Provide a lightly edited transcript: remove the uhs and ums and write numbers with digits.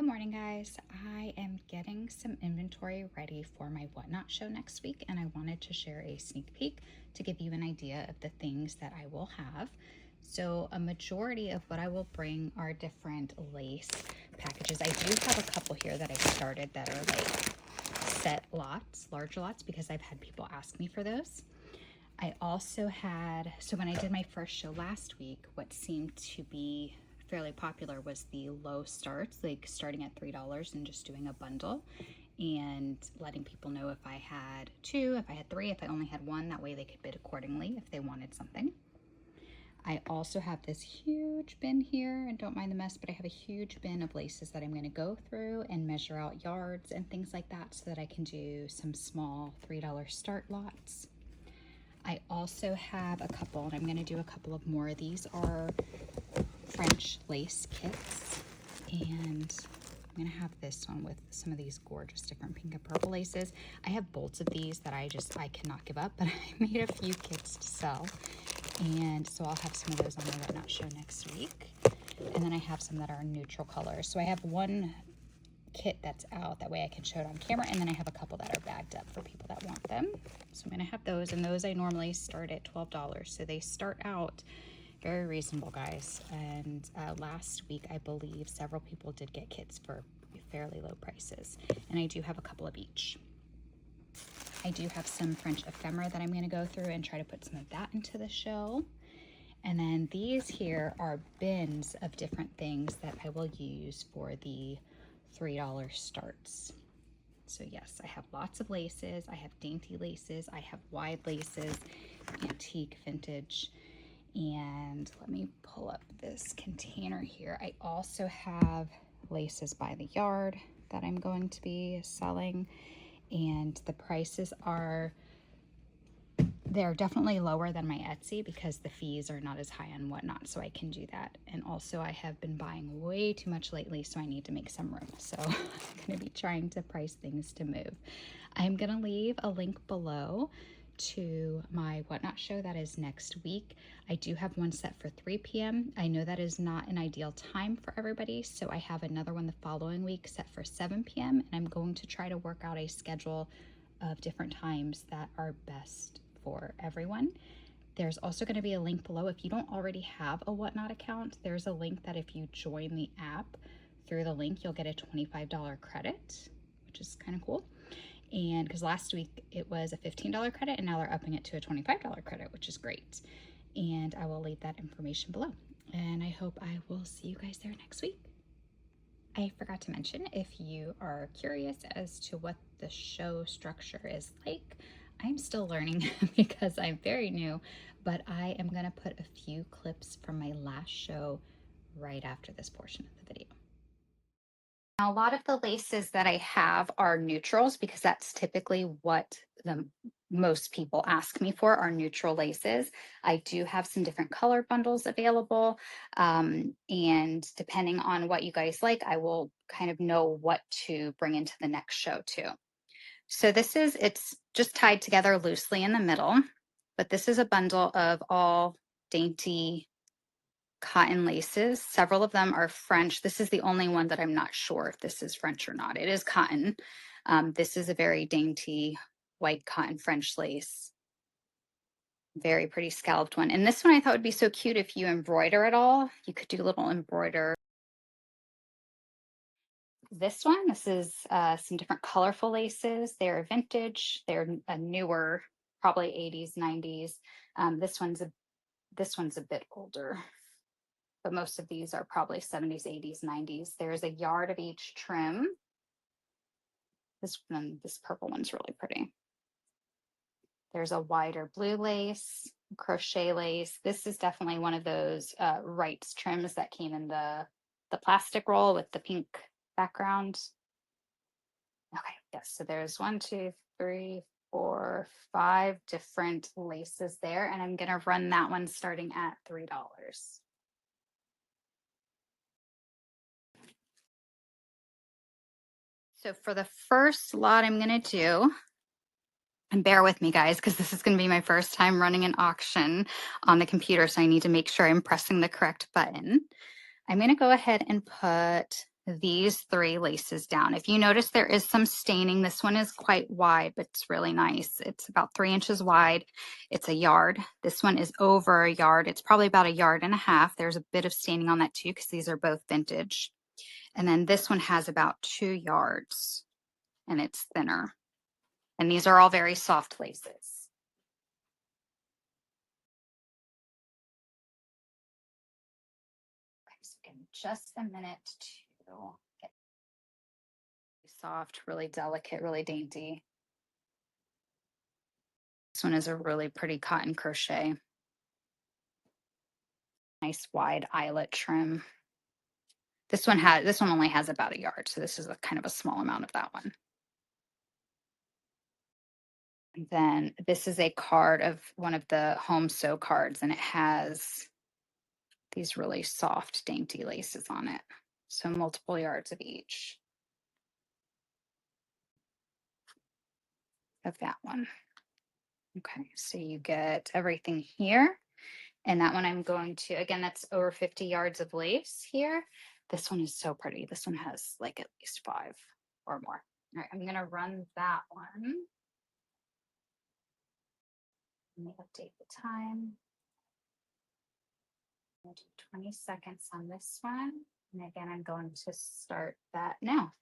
morning, guys. I am getting some inventory ready for my Whatnot show next week, and I wanted to share a sneak peek to give you an idea of the things that I will have. So a majority of what I will bring are different lace packages. I do have a couple here that I've started that are like set lots, large lots, because I've had people ask me for those. I also had, so when I did my first show last week, what seemed to be fairly popular was the low starts, like starting at $3 and just doing a bundle and letting people know if I had two, if I had three, if I only had one. That way they could bid accordingly if they wanted something. I also have this huge bin here, and don't mind the mess, but I have a huge bin of laces that I'm going to go through and measure out yards and things like that so that I can do some small $3 start lots. I also have a couple, and I'm going to do a couple of more. These are French lace kits, and I'm going to have this one with some of these gorgeous different pink and purple laces. I have bolts of these that I cannot give up, but I made a few kits to sell, and so I'll have some of those on my Whatnot show next week. And then I have some that are neutral colors. So I have one kit that's out, that way I can show it on camera, and then I have a couple that are bagged up for people that want them. So I'm going to have those, and those I normally start at $12, so they start out very reasonable, guys. And last week I believe several people did get kits for fairly low prices, and I do have a couple of each. I do have some French Ephemera that I'm going to go through and try to put some of that into the show. And then these here are bins of different things that I will use for the $3 starts. So yes, I have lots of laces. I have dainty laces. I have wide laces, antique, vintage. And let me pull up this container here. I also have laces by the yard that I'm going to be selling. And the prices are, they're definitely lower than my Etsy because the fees are not as high on Whatnot, so I can do that. And also I have been buying way too much lately, so I need to make some room. So I'm going to be trying to price things to move. I'm going to leave a link below to my Whatnot show that is next week. I do have one set for 3 p.m. I know that is not an ideal time for everybody, so I have another one the following week set for 7 p.m. and I'm going to try to work out a schedule of different times that are best for everyone. There's also going to be a link below. If you don't already have a Whatnot account, there's a link that if you join the app through the link, you'll get a $25 credit, which is kind of cool. And because last week it was a $15 credit, and now they're upping it to a $25 credit, which is great. And I will leave that information below. And I hope I will see you guys there next week. I forgot to mention, if you are curious as to what the show structure is like, I'm still learning because I'm very new, but I am going to put a few clips from my last show right after this portion of the video. Now, a lot of the laces that I have are neutrals because that's typically what the most people ask me for, are neutral laces. I do have some different color bundles available, and depending on what you guys like, I will kind of know what to bring into the next show too. So it's just tied together loosely in the middle, but this is a bundle of all dainty cotton laces. Several of them are French. This is the only one that I'm not sure if this is French or not. It is cotton. This is a very dainty white cotton French lace. Very pretty scalloped one. And this one I thought would be so cute if you embroider it all. You could do a little embroider. This is some different colorful laces. They're vintage. They're a newer, probably 80s, 90s. This one's a bit older, but most of these are probably 70s, 80s, 90s. There's a yard of each trim. This purple one's really pretty. There's a wider blue lace, crochet lace. This is definitely one of those Wright's trims that came in the plastic roll with the pink background. Okay, yes, so there's 1, 2, 3, 4, 5 different laces there, and I'm gonna run that one starting at $3. So for the first lot I'm going to do, and bear with me guys, because this is going to be my first time running an auction on the computer, so I need to make sure I'm pressing the correct button. I'm going to go ahead and put these 3 laces down. If you notice, there is some staining. This one is quite wide, but it's really nice. It's about 3 inches wide. It's a yard. This one is over a yard. It's probably about a yard and a half. There's a bit of staining on that too, because these are both vintage. And then this one has about 2 yards, and it's thinner. And these are all very soft laces. Okay, so give me just a minute to get soft, really delicate, really dainty. This one is a really pretty cotton crochet. Nice wide eyelet trim. This one only has about a yard, so this is a kind of a small amount of that one. And then this is a card of one of the home sew cards, and it has these really soft, dainty laces on it. So multiple yards of each of that one. Okay, so you get everything here. And that one I'm going to, again, that's over 50 yards of lace here. This one is so pretty. This one has like at least 5 or more. All right, I'm gonna run that one. Let me update the time. I'll do 20 seconds on this one. And again, I'm going to start that now.